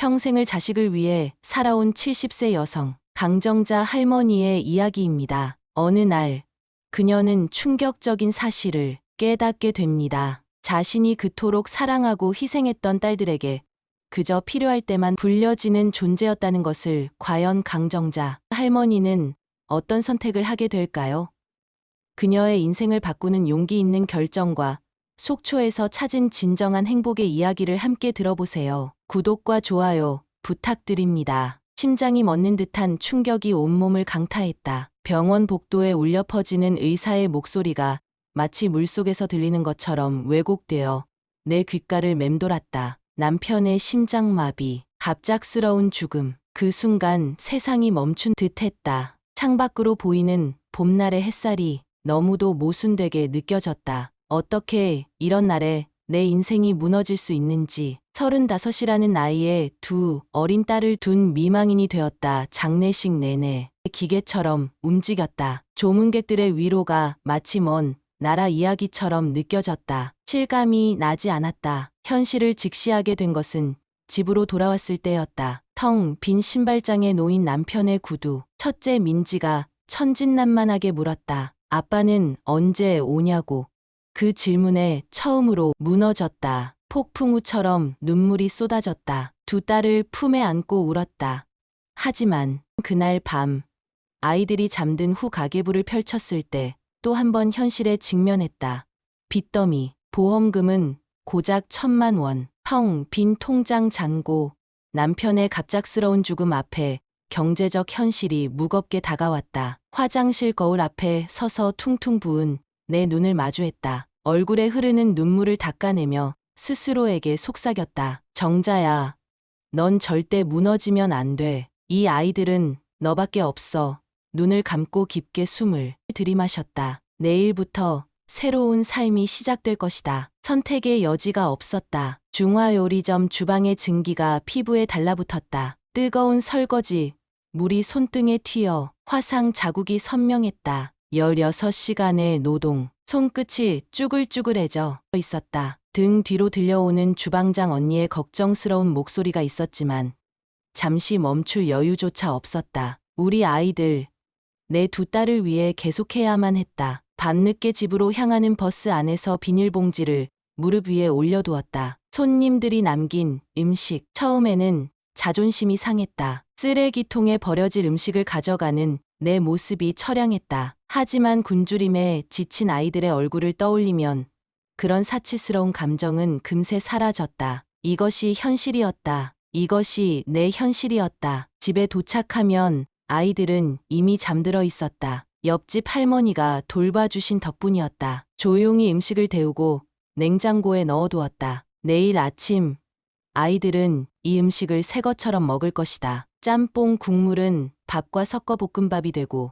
평생을 자식을 위해 살아온 70세 여성, 강정자 할머니의 이야기입니다. 어느 날, 그녀는 충격적인 사실을 깨닫게 됩니다. 자신이 그토록 사랑하고 희생했던 딸들에게 그저 필요할 때만 불려지는 존재였다는 것을. 과연 강정자 할머니는 어떤 선택을 하게 될까요? 그녀의 인생을 바꾸는 용기 있는 결정과 속초에서 찾은 진정한 행복의 이야기를 함께 들어보세요. 구독과 좋아요 부탁드립니다. 심장이 멎는 듯한 충격이 온몸을 강타했다. 병원 복도에 울려 퍼지는 의사의 목소리가 마치 물속에서 들리는 것처럼 왜곡되어 내 귓가를 맴돌았다. 남편의 심장마비, 갑작스러운 죽음. 그 순간 세상이 멈춘 듯했다. 창밖으로 보이는 봄날의 햇살이 너무도 모순되게 느껴졌다. 어떻게 이런 날에 내 인생이 무너질 수 있는지. 35이라는 나이에 두 어린 딸을 둔 미망인이 되었다. 장례식 내내 기계처럼 움직였다. 조문객들의 위로가 마치 먼 나라 이야기처럼 느껴졌다. 실감이 나지 않았다. 현실을 직시하게 된 것은 집으로 돌아왔을 때였다. 텅 빈 신발장에 놓인 남편의 구두. 첫째 민지가 천진난만하게 물었다. 아빠는 언제 오냐고. 그 질문에 처음으로 무너졌다. 폭풍우처럼 눈물이 쏟아졌다. 두 딸을 품에 안고 울었다. 하지만 그날 밤 아이들이 잠든 후 가계부를 펼쳤을 때 또 한 번 현실에 직면했다. 빚더미, 보험금은 고작 1,000만 원, 텅 빈 통장 잔고. 남편의 갑작스러운 죽음 앞에 경제적 현실이 무겁게 다가왔다. 화장실 거울 앞에 서서 퉁퉁 부은 내 눈을 마주했다. 얼굴에 흐르는 눈물을 닦아내며 스스로에게 속삭였다. 정자야, 넌 절대 무너지면 안 돼. 이 아이들은 너밖에 없어. 눈을 감고 깊게 숨을 들이마셨다. 내일부터 새로운 삶이 시작될 것이다. 선택의 여지가 없었다. 중화요리점 주방의 증기가 피부에 달라붙었다. 뜨거운 설거지, 물이 손등에 튀어 화상 자국이 선명했다. 16시간의 노동, 손끝이 쭈글쭈글해져 있었다. 등 뒤로 들려오는 주방장 언니의 걱정스러운 목소리가 있었지만 잠시 멈출 여유조차 없었다. 우리 아이들, 내 두 딸을 위해 계속해야만 했다. 밤늦게 집으로 향하는 버스 안에서 비닐봉지를 무릎 위에 올려두었다. 손님들이 남긴 음식. 처음에는 자존심이 상했다. 쓰레기통에 버려질 음식을 가져가는 내 모습이 처량했다. 하지만 굶주림에 지친 아이들의 얼굴을 떠올리면 그런 사치스러운 감정은 금세 사라졌다. 이것이 현실이었다. 이것이 내 현실이었다. 집에 도착하면 아이들은 이미 잠들어 있었다. 옆집 할머니가 돌봐주신 덕분이었다. 조용히 음식을 데우고 냉장고에 넣어두었다. 내일 아침 아이들은 이 음식을 새 것처럼 먹을 것이다. 짬뽕 국물은 밥과 섞어 볶음밥이 되고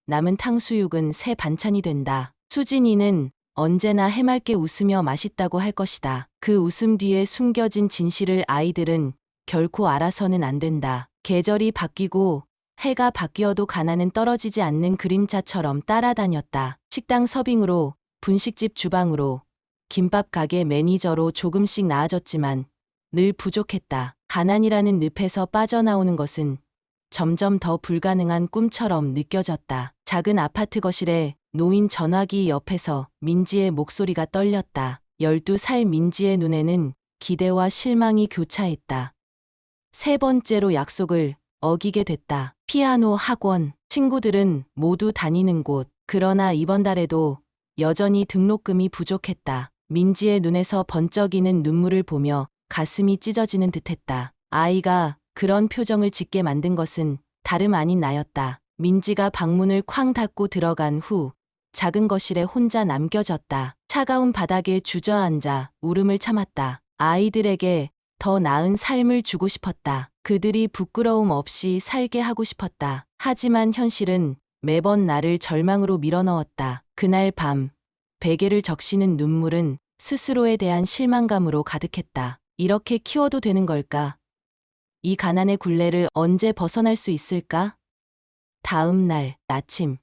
남은 탕수육은 새 반찬이 된다. 수진이는 언제나 해맑게 웃으며 맛있다고 할 것이다. 그 웃음 뒤에 숨겨진 진실을 아이들은 결코 알아서는 안 된다. 계절이 바뀌고 해가 바뀌어도 가난은 떨어지지 않는 그림자처럼 따라다녔다. 식당 서빙으로, 분식집 주방으로, 김밥 가게 매니저로 조금씩 나아졌지만 늘 부족했다. 가난이라는 늪에서 빠져나오는 것은 점점 더 불가능한 꿈처럼 느껴졌다. 작은 아파트 거실에 놓인 전화기 옆에서 민지의 목소리가 떨렸다. 12살 민지의 눈에는 기대와 실망이 교차했다. 세 번째로 약속을 어기게 됐다. 피아노 학원, 친구들은 모두 다니는 곳. 그러나 이번 달에도 여전히 등록금이 부족했다. 민지의 눈에서 번쩍이는 눈물을 보며 가슴이 찢어지는 듯했다. 아이가 그런 표정을 짓게 만든 것은 다름 아닌 나였다. 민지가 방문을 쾅 닫고 들어간 후 작은 거실에 혼자 남겨졌다. 차가운 바닥에 주저앉아 울음을 참았다. 아이들에게 더 나은 삶을 주고 싶었다. 그들이 부끄러움 없이 살게 하고 싶었다. 하지만 현실은 매번 나를 절망으로 밀어넣었다. 그날 밤 베개를 적시는 눈물은 스스로에 대한 실망감으로 가득했다. 이렇게 키워도 되는 걸까? 이 가난의 굴레를 언제 벗어날 수 있을까? 다음 날 아침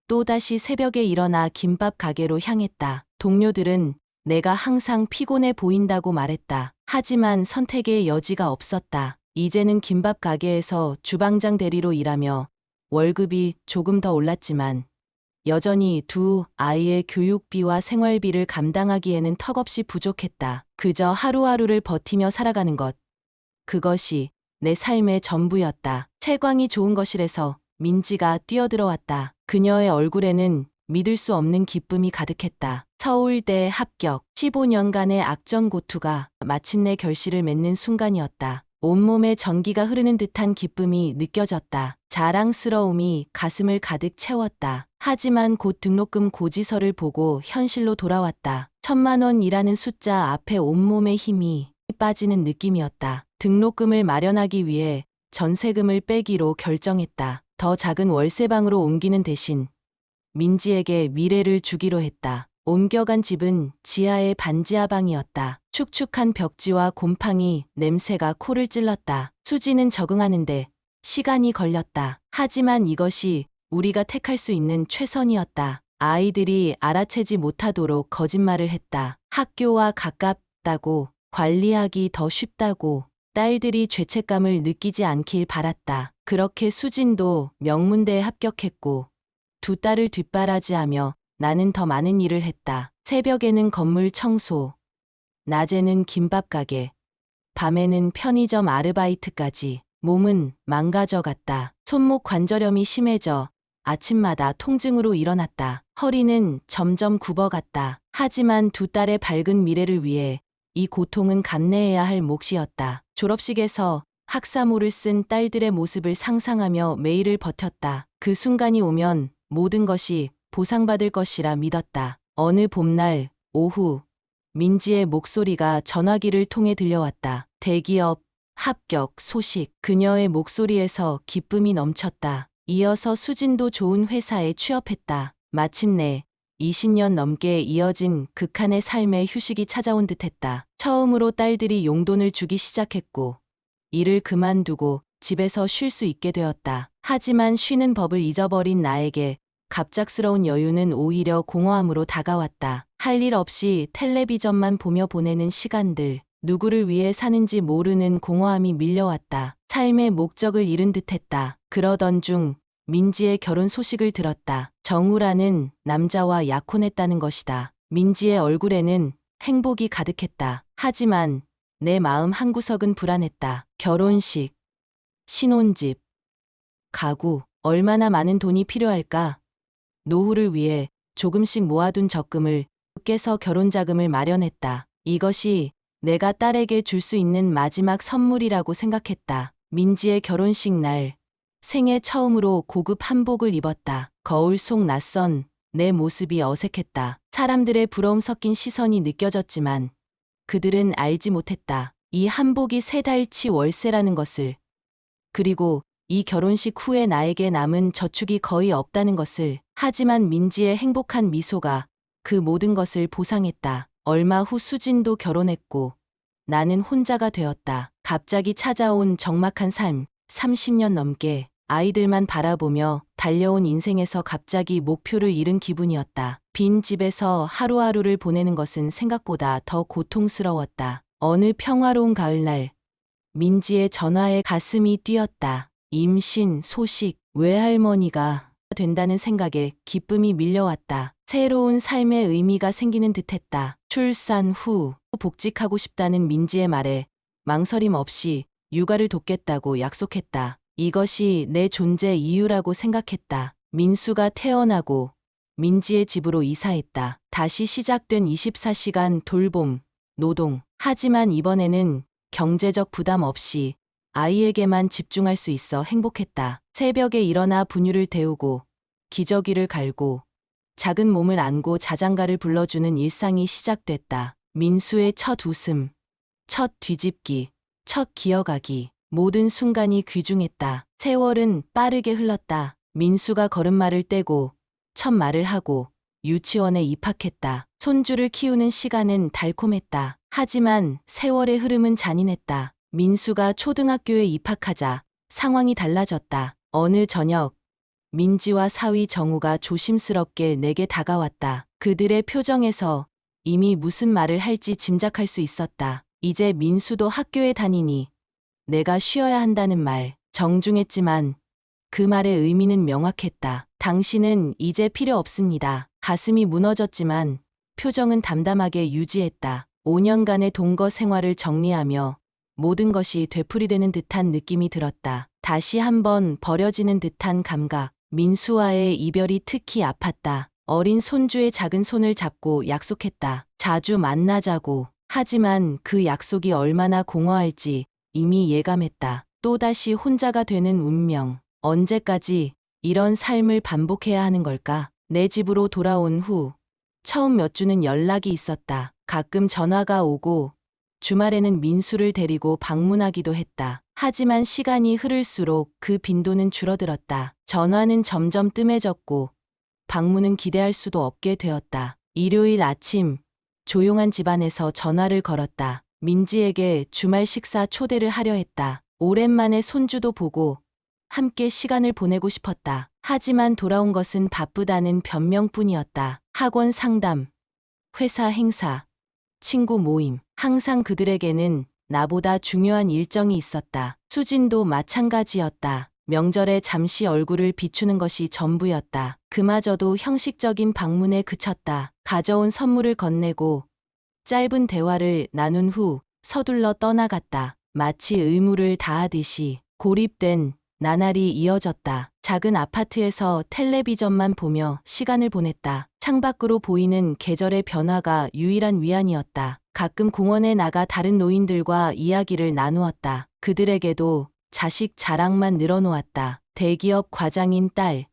또다시 새벽에 일어나 김밥 가게로 향했다. 동료들은 내가 항상 피곤해 보인다고 말했다. 하지만 선택의 여지가 없었다. 이제는 김밥 가게에서 주방장 대리로 일하며 월급이 조금 더 올랐지만 여전히 두 아이의 교육비와 생활비를 감당하기에는 턱없이 부족했다. 그저 하루하루를 버티며 살아가는 것. 그것이 내 삶의 전부였다. 채광이 좋은 거실에서 민지가 뛰어들어왔다. 그녀의 얼굴에는 믿을 수 없는 기쁨이 가득했다. 서울대 합격, 15년간의 악전고투가 마침내 결실을 맺는 순간이었다. 온몸에 전기가 흐르는 듯한 기쁨이 느껴졌다. 자랑스러움이 가슴을 가득 채웠다. 하지만 곧 등록금 고지서를 보고 현실로 돌아왔다. 1,000만 원이라는 숫자 앞에 온몸에 힘이 빠지는 느낌이었다. 등록금을 마련하기 위해 전세금을 빼기로 결정했다. 더 작은 월세방으로 옮기는 대신 민지에게 미래를 주기로 했다. 옮겨간 집은 지하의 반지하 방이었다. 축축한 벽지와 곰팡이 냄새가 코를 찔렀다. 수지는 적응하는데 시간이 걸렸다. 하지만 이것이 우리가 택할 수 있는 최선이었다. 아이들이 알아채지 못하도록 거짓말을 했다. 학교와 가깝다고, 관리하기 더 쉽다고, 딸들이 죄책감을 느끼지 않길 바랐다. 그렇게 수진도 명문대에 합격했고 두 딸을 뒷바라지하며 나는 더 많은 일을 했다. 새벽에는 건물 청소, 낮에는 김밥 가게, 밤에는 편의점 아르바이트까지. 몸은 망가져갔다. 손목 관절염이 심해져 아침마다 통증으로 일어났다. 허리는 점점 굽어갔다. 하지만 두 딸의 밝은 미래를 위해 이 고통은 감내해야 할 몫이었다. 졸업식에서 학사모를 쓴 딸들의 모습을 상상하며 매일을 버텼다. 그 순간이 오면 모든 것이 보상받을 것이라 믿었다. 어느 봄날 오후 민지의 목소리가 전화기를 통해 들려왔다. 대기업 합격 소식. 그녀의 목소리에서 기쁨이 넘쳤다. 이어서 수진도 좋은 회사에 취업했다. 마침내 20년 넘게 이어진 극한의 삶의 휴식이 찾아온 듯했다. 처음으로 딸들이 용돈을 주기 시작했고 일을 그만두고 집에서 쉴 수 있게 되었다. 하지만 쉬는 법을 잊어버린 나에게 갑작스러운 여유는 오히려 공허함으로 다가왔다. 할 일 없이 텔레비전만 보며 보내는 시간들, 누구를 위해 사는지 모르는 공허함이 밀려왔다. 삶의 목적을 잃은 듯했다. 그러던 중 민지의 결혼 소식을 들었다. 정우라는 남자와 약혼했다는 것이다. 민지의 얼굴에는 행복이 가득했다. 하지만 내 마음 한구석은 불안했다. 결혼식, 신혼집, 가구, 얼마나 많은 돈이 필요할까? 노후를 위해 조금씩 모아둔 적금을 깨서 결혼자금을 마련했다. 이것이 내가 딸에게 줄 수 있는 마지막 선물이라고 생각했다. 민지의 결혼식 날, 생애 처음으로 고급 한복을 입었다. 거울 속 낯선 내 모습이 어색했다. 사람들의 부러움 섞인 시선이 느껴졌지만 그들은 알지 못했다. 이 한복이 3달치 월세라는 것을. 그리고 이 결혼식 후에 나에게 남은 저축이 거의 없다는 것을. 하지만 민지의 행복한 미소가 그 모든 것을 보상했다. 얼마 후 수진도 결혼했고 나는 혼자가 되었다. 갑자기 찾아온 적막한 삶. 30년 넘게 아이들만 바라보며 달려온 인생에서 갑자기 목표를 잃은 기분이었다. 빈 집에서 하루하루를 보내는 것은 생각보다 더 고통스러웠다. 어느 평화로운 가을날 민지의 전화에 가슴이 뛰었다. 임신 소식, 외할머니가 된다는 생각에 기쁨이 밀려왔다. 새로운 삶의 의미가 생기는 듯했다. 출산 후 복직하고 싶다는 민지의 말에 망설임 없이 육아를 돕겠다고 약속했다. 이것이 내 존재 이유라고 생각했다. 민수가 태어나고 민지의 집으로 이사했다. 다시 시작된 24시간 돌봄, 노동. 하지만 이번에는 경제적 부담 없이 아이에게만 집중할 수 있어 행복했다. 새벽에 일어나 분유를 데우고 기저귀를 갈고 작은 몸을 안고 자장가를 불러주는 일상이 시작됐다. 민수의 첫 웃음, 첫 뒤집기, 첫 기어가기. 모든 순간이 귀중했다. 세월은 빠르게 흘렀다. 민수가 걸음마를 떼고 첫 말을 하고 유치원에 입학했다. 손주를 키우는 시간은 달콤했다. 하지만 세월의 흐름은 잔인했다. 민수가 초등학교에 입학하자 상황이 달라졌다. 어느 저녁 민지와 사위 정우가 조심스럽게 내게 다가왔다. 그들의 표정에서 이미 무슨 말을 할지 짐작할 수 있었다. 이제 민수도 학교에 다니니 내가 쉬어야 한다는 말, 정중했지만 그 말의 의미는 명확했다. 당신은 이제 필요 없습니다. 가슴이 무너졌지만 표정은 담담하게 유지했다. 5년간의 동거 생활을 정리하며 모든 것이 되풀이되는 듯한 느낌이 들었다. 다시 한번 버려지는 듯한 감각. 민수와의 이별이 특히 아팠다. 어린 손주의 작은 손을 잡고 약속했다. 자주 만나자고. 하지만 그 약속이 얼마나 공허할지 이미 예감했다. 또다시 혼자가 되는 운명. 언제까지 이런 삶을 반복해야 하는 걸까? 내 집으로 돌아온 후 처음 몇 주는 연락이 있었다. 가끔 전화가 오고 주말에는 민수를 데리고 방문하기도 했다. 하지만 시간이 흐를수록 그 빈도는 줄어들었다. 전화는 점점 뜸해졌고 방문은 기대할 수도 없게 되었다. 일요일 아침 조용한 집안에서 전화를 걸었다. 민지에게 주말 식사 초대를 하려 했다. 오랜만에 손주도 보고 함께 시간을 보내고 싶었다. 하지만 돌아온 것은 바쁘다는 변명뿐이었다. 학원 상담, 회사 행사, 친구 모임. 항상 그들에게는 나보다 중요한 일정이 있었다. 수진도 마찬가지였다. 명절에 잠시 얼굴을 비추는 것이 전부였다. 그마저도 형식적인 방문에 그쳤다. 가져온 선물을 건네고 짧은 대화를 나눈 후 서둘러 떠나갔다. 마치 의무를 다하듯이 고립된 나날이 이어졌다. 작은 아파트에서 텔레비전만 보며 시간을 보냈다. 창밖으로 보이는 계절의 변화가 유일한 위안이었다. 가끔 공원에 나가 다른 노인들과 이야기를 나누었다. 그들에게도 자식 자랑만 늘어놓았다. 대기업 과장인 딸,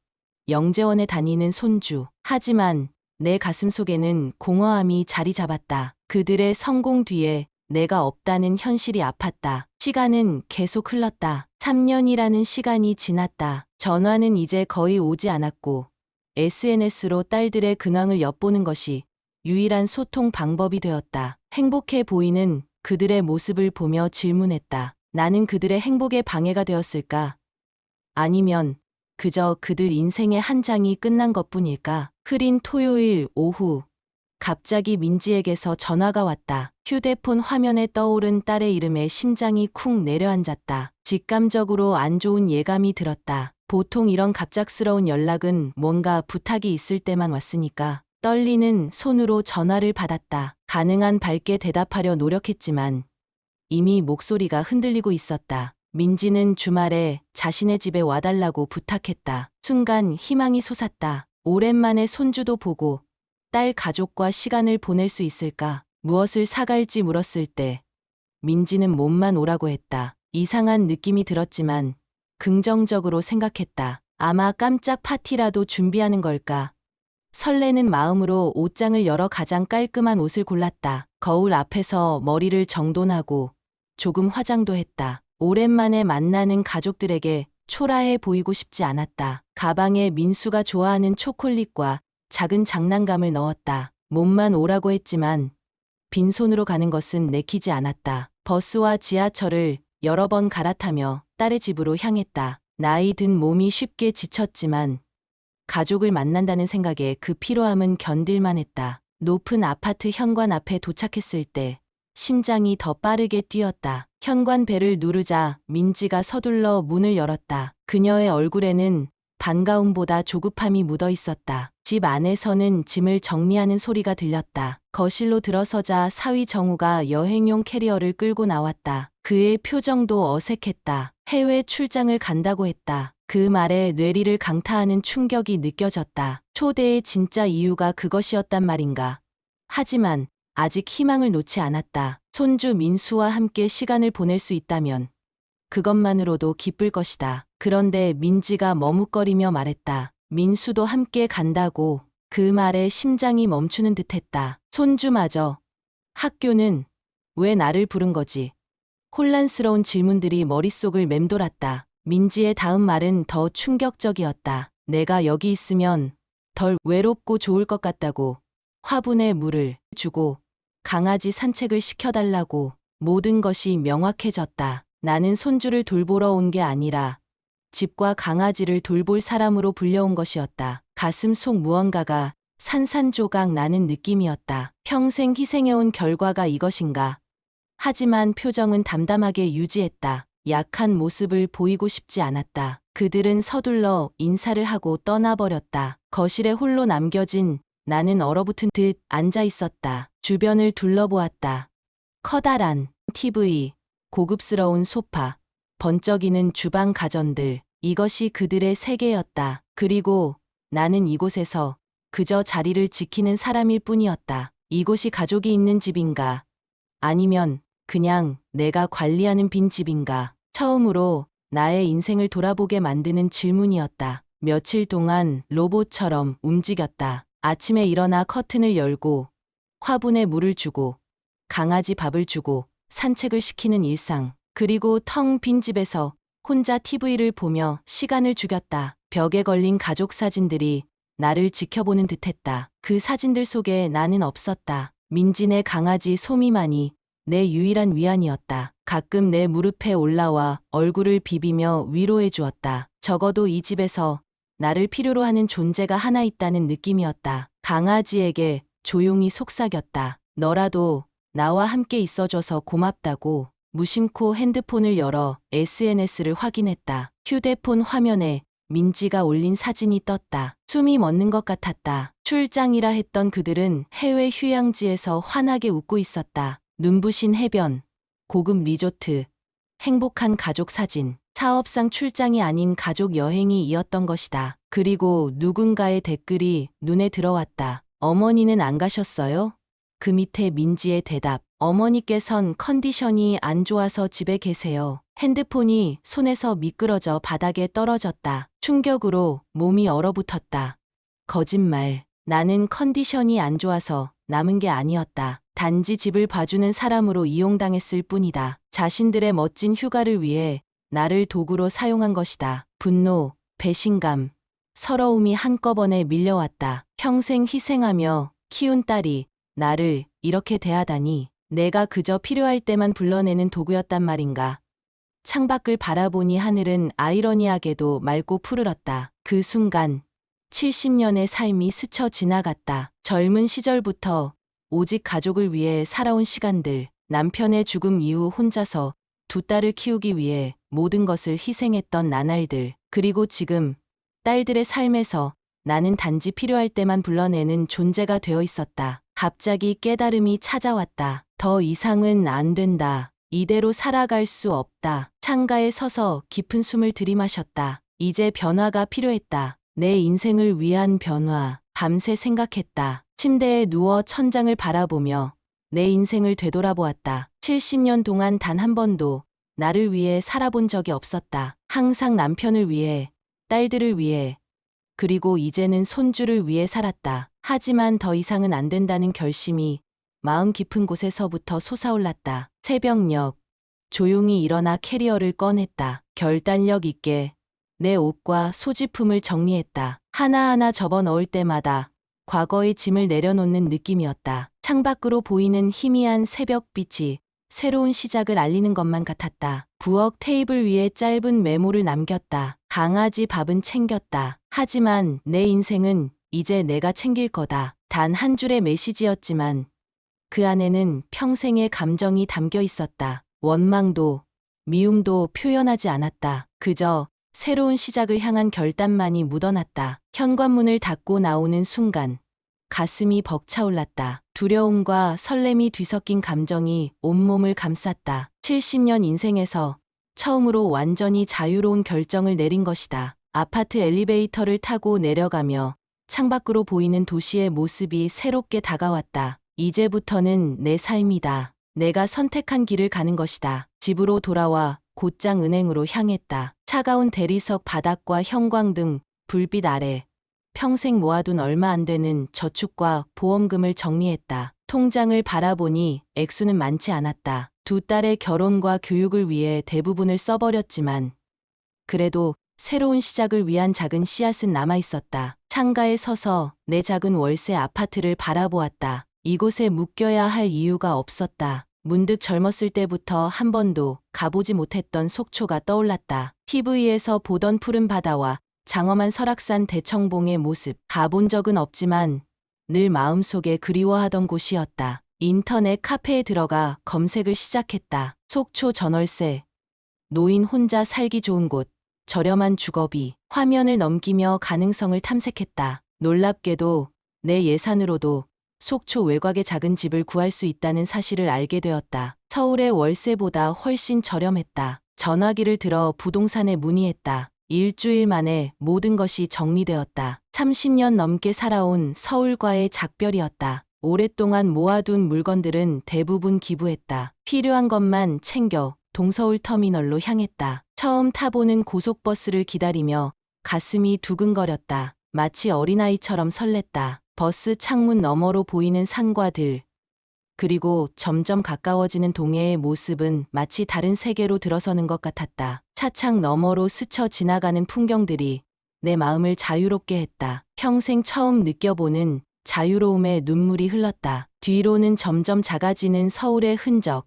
영재원에 다니는 손주. 하지만 내 가슴속에는 공허함이 자리 잡았다. 그들의 성공 뒤에 내가 없다는 현실이 아팠다. 시간은 계속 흘렀다. 3년이라는 시간이 지났다. 전화는 이제 거의 오지 않았고 SNS로 딸들의 근황을 엿보는 것이 유일한 소통 방법이 되었다. 행복해 보이는 그들의 모습을 보며 질문했다. 나는 그들의 행복에 방해가 되었을까? 아니면 그저 그들 인생의 한 장이 끝난 것뿐일까? 흐린 토요일 오후 갑자기 민지에게서 전화가 왔다. 휴대폰 화면에 떠오른 딸의 이름에 심장이 쿵 내려앉았다. 직감적으로 안 좋은 예감이 들었다. 보통 이런 갑작스러운 연락은 뭔가 부탁이 있을 때만 왔으니까. 떨리는 손으로 전화를 받았다. 가능한 밝게 대답하려 노력했지만 이미 목소리가 흔들리고 있었다. 민지는 주말에 자신의 집에 와달라고 부탁했다. 순간 희망이 솟았다. 오랜만에 손주도 보고 딸 가족과 시간을 보낼 수 있을까? 무엇을 사갈지 물었을 때 민지는 몸만 오라고 했다. 이상한 느낌이 들었지만 긍정적으로 생각했다. 아마 깜짝 파티라도 준비하는 걸까? 설레는 마음으로 옷장을 열어 가장 깔끔한 옷을 골랐다. 거울 앞에서 머리를 정돈하고 조금 화장도 했다. 오랜만에 만나는 가족들에게 초라해 보이고 싶지 않았다. 가방에 민수가 좋아하는 초콜릿과 작은 장난감을 넣었다. 몸만 오라고 했지만 빈손으로 가는 것은 내키지 않았다. 버스와 지하철을 여러 번 갈아타며 딸의 집으로 향했다. 나이 든 몸이 쉽게 지쳤지만 가족을 만난다는 생각에 그 피로함은 견딜만 했다. 높은 아파트 현관 앞에 도착했을 때 심장이 더 빠르게 뛰었다. 현관벨을 누르자 민지가 서둘러 문을 열었다. 그녀의 얼굴에는 반가움보다 조급함이 묻어 있었다. 집 안에서는 짐을 정리하는 소리가 들렸다. 거실로 들어서자 사위 정우가 여행용 캐리어를 끌고 나왔다. 그의 표정도 어색했다. 해외 출장을 간다고 했다. 그 말에 뇌리를 강타하는 충격이 느껴졌다. 초대의 진짜 이유가 그것이었단 말인가. 하지만 아직 희망을 놓지 않았다. 손주 민수와 함께 시간을 보낼 수 있다면 그것만으로도 기쁠 것이다. 그런데 민지가 머뭇거리며 말했다. 민수도 함께 간다고. 그 말에 심장이 멈추는 듯했다. 손주마저. 학교는 왜 나를 부른 거지? 혼란스러운 질문들이 머릿속을 맴돌았다. 민지의 다음 말은 더 충격적이었다. 내가 여기 있으면 덜 외롭고 좋을 것 같다고. 화분에 물을 주고 강아지 산책을 시켜달라고. 모든 것이 명확해졌다. 나는 손주를 돌보러 온 게 아니라 집과 강아지를 돌볼 사람으로 불려온 것이었다. 가슴 속 무언가가 산산조각 나는 느낌이었다. 평생 희생해온 결과가 이것인가. 하지만 표정은 담담하게 유지했다. 약한 모습을 보이고 싶지 않았다. 그들은 서둘러 인사를 하고 떠나버렸다. 거실에 홀로 남겨진 나는 얼어붙은 듯 앉아 있었다. 주변을 둘러보았다. 커다란 TV, 고급스러운 소파, 번쩍이는 주방 가전들, 이것이 그들의 세계였다. 그리고 나는 이곳에서 그저 자리를 지키는 사람일 뿐이었다. 이곳이 가족이 있는 집인가? 아니면 그냥 내가 관리하는 빈 집인가? 처음으로 나의 인생을 돌아보게 만드는 질문이었다. 며칠 동안 로봇처럼 움직였다. 아침에 일어나 커튼을 열고 화분에 물을 주고 강아지 밥을 주고 산책을 시키는 일상. 그리고 텅 빈 집에서 혼자 TV를 보며 시간을 죽였다. 벽에 걸린 가족 사진들이 나를 지켜보는 듯했다. 그 사진들 속에 나는 없었다. 민진의 강아지 소미만이 내 유일한 위안이었다. 가끔 내 무릎에 올라와 얼굴을 비비며 위로해 주었다. 적어도 이 집에서 나를 필요로 하는 존재가 하나 있다는 느낌이었다. 강아지에게 조용히 속삭였다. 너라도 나와 함께 있어줘서 고맙다고. 무심코 핸드폰을 열어 SNS를 확인했다. 휴대폰 화면에 민지가 올린 사진이 떴다. 숨이 멎는 것 같았다. 출장이라 했던 그들은 해외 휴양지에서 환하게 웃고 있었다. 눈부신 해변, 고급 리조트, 행복한 가족 사진. 사업상 출장이 아닌 가족 여행이었던 것이다. 그리고 누군가의 댓글이 눈에 들어왔다. 어머니는 안 가셨어요? 그 밑에 민지의 대답. 어머니께선 컨디션이 안 좋아서 집에 계세요. 핸드폰이 손에서 미끄러져 바닥에 떨어졌다. 충격으로 몸이 얼어붙었다. 거짓말. 나는 컨디션이 안 좋아서 남은 게 아니었다. 단지 집을 봐주는 사람으로 이용당했을 뿐이다. 자신들의 멋진 휴가를 위해 나를 도구로 사용한 것이다. 분노, 배신감, 서러움이 한꺼번에 밀려왔다. 평생 희생하며 키운 딸이 나를 이렇게 대하다니. 내가 그저 필요할 때만 불러내는 도구였단 말인가. 창밖을 바라보니 하늘은 아이러니하게도 맑고 푸르렀다. 그 순간 70년의 삶이 스쳐 지나갔다. 젊은 시절부터 오직 가족을 위해 살아온 시간들, 남편의 죽음 이후 혼자서 두 딸을 키우기 위해 모든 것을 희생했던 나날들, 그리고 지금 딸들의 삶에서 나는 단지 필요할 때만 불러내는 존재가 되어 있었다. 갑자기 깨달음이 찾아왔다. 더 이상은 안 된다. 이대로 살아갈 수 없다. 창가에 서서 깊은 숨을 들이마셨다. 이제 변화가 필요했다. 내 인생을 위한 변화. 밤새 생각했다. 침대에 누워 천장을 바라보며 내 인생을 되돌아보았다. 70년 동안 단 한 번도 나를 위해 살아본 적이 없었다. 항상 남편을 위해, 딸들을 위해, 그리고 이제는 손주를 위해 살았다. 하지만 더 이상은 안 된다는 결심이 마음 깊은 곳에서부터 솟아올랐다. 새벽녘, 조용히 일어나 캐리어를 꺼냈다. 결단력 있게 내 옷과 소지품을 정리했다. 하나하나 접어 넣을 때마다 과거의 짐을 내려놓는 느낌이었다. 창밖으로 보이는 희미한 새벽빛이 새로운 시작을 알리는 것만 같았다. 부엌 테이블 위에 짧은 메모를 남겼다. 강아지 밥은 챙겼다. 하지만 내 인생은 이제 내가 챙길 거다. 단 한 줄의 메시지였지만 그 안에는 평생의 감정이 담겨 있었다. 원망도, 미움도 표현하지 않았다. 그저 새로운 시작을 향한 결단만이 묻어났다. 현관문을 닫고 나오는 순간 가슴이 벅차올랐다. 두려움과 설렘이 뒤섞인 감정이 온몸을 감쌌다. 70년 인생에서 처음으로 완전히 자유로운 결정을 내린 것이다. 아파트 엘리베이터를 타고 내려가며 창밖으로 보이는 도시의 모습이 새롭게 다가왔다. 이제부터는 내 삶이다. 내가 선택한 길을 가는 것이다. 집으로 돌아와 곧장 은행으로 향했다. 차가운 대리석 바닥과 형광등, 불빛 아래 평생 모아둔 얼마 안 되는 저축과 보험금을 정리했다. 통장을 바라보니 액수는 많지 않았다. 두 딸의 결혼과 교육을 위해 대부분을 써버렸지만 그래도 새로운 시작을 위한 작은 씨앗은 남아있었다. 창가에 서서 내 작은 월세 아파트를 바라보았다. 이곳에 묶여야 할 이유가 없었다. 문득 젊었을 때부터 한 번도 가보지 못했던 속초가 떠올랐다. TV에서 보던 푸른 바다와 장엄한 설악산 대청봉의 모습. 가본 적은 없지만 늘 마음속에 그리워하던 곳이었다. 인터넷 카페에 들어가 검색을 시작했다. 속초 전월세, 노인 혼자 살기 좋은 곳, 저렴한 주거비, 화면을 넘기며 가능성을 탐색했다. 놀랍게도 내 예산으로도 속초 외곽의 작은 집을 구할 수 있다는 사실을 알게 되었다. 서울의 월세보다 훨씬 저렴했다. 전화기를 들어 부동산에 문의했다. 일주일 만에 모든 것이 정리되었다. 30년 넘게 살아온 서울과의 작별이었다. 오랫동안 모아둔 물건들은 대부분 기부했다. 필요한 것만 챙겨 동서울 터미널로 향했다. 처음 타보는 고속버스를 기다리며 가슴이 두근거렸다. 마치 어린아이처럼 설렜다. 버스 창문 너머로 보이는 산과 들, 그리고 점점 가까워지는 동해의 모습은 마치 다른 세계로 들어서는 것 같았다. 차창 너머로 스쳐 지나가는 풍경들이 내 마음을 자유롭게 했다. 평생 처음 느껴보는 자유로움에 눈물이 흘렀다. 뒤로는 점점 작아지는 서울의 흔적.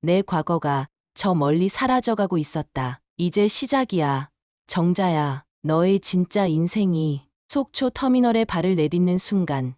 내 과거가 저 멀리 사라져가고 있었다. 이제 시작이야. 정자야. 너의 진짜 인생이. 속초 터미널에 발을 내딛는 순간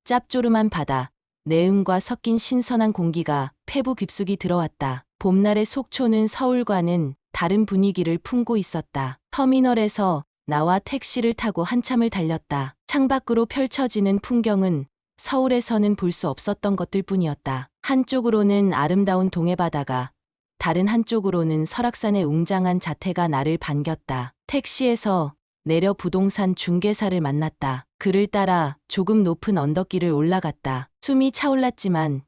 짭조름한 바다, 내음과 섞인 신선한 공기가 폐부 깊숙이 들어왔다. 봄날의 속초는 서울과는 다른 분위기를 품고 있었다. 터미널에서 나와 택시를 타고 한참을 달렸다. 창밖으로 펼쳐지는 풍경은 서울에서는 볼 수 없었던 것들 뿐이었다. 한쪽으로는 아름다운 동해바다가, 다른 한쪽으로는 설악산의 웅장한 자태가 나를 반겼다. 택시에서 내려 부동산 중개사를 만났다. 그를 따라 조금 높은 언덕길을 올라갔다. 숨이 차올랐지만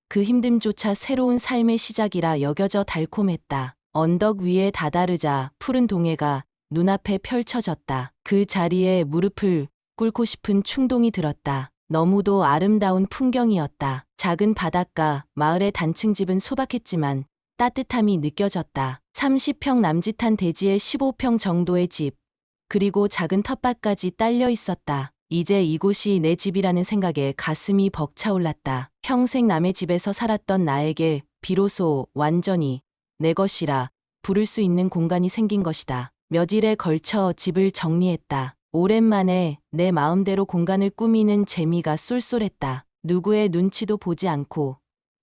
그 힘듦조차 새로운 삶의 시작이라 여겨져 달콤했다. 언덕 위에 다다르자 푸른 동해가 눈앞에 펼쳐졌다. 그 자리에 무릎을 꿇고 싶은 충동이 들었다. 너무도 아름다운 풍경이었다. 작은 바닷가, 마을의 단층집은 소박했지만 따뜻함이 느껴졌다. 30평 남짓한 대지에 15평 정도의 집, 그리고 작은 텃밭까지 딸려 있었다. 이제 이곳이 내 집이라는 생각에 가슴이 벅차올랐다. 평생 남의 집에서 살았던 나에게 비로소 완전히 내 것이라 부를 수 있는 공간이 생긴 것이다. 몇 일에 걸쳐 집을 정리했다. 오랜만에 내 마음대로 공간을 꾸미는 재미가 쏠쏠했다. 누구의 눈치도 보지 않고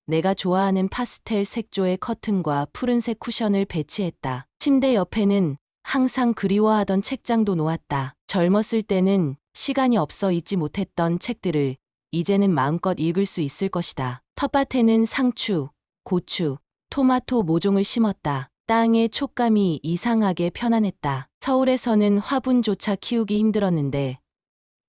내가 좋아하는 파스텔 색조의 커튼과 푸른색 쿠션을 배치했다. 침대 옆에는 항상 그리워하던 책장도 놓았다. 젊었을 때는 시간이 없어 읽지 못했던 책들을 이제는 마음껏 읽을 수 있을 것이다. 텃밭에는 상추, 고추, 토마토 모종을 심었다. 땅의 촉감이 이상하게 편안했다. 서울에서는 화분조차 키우기 힘들었는데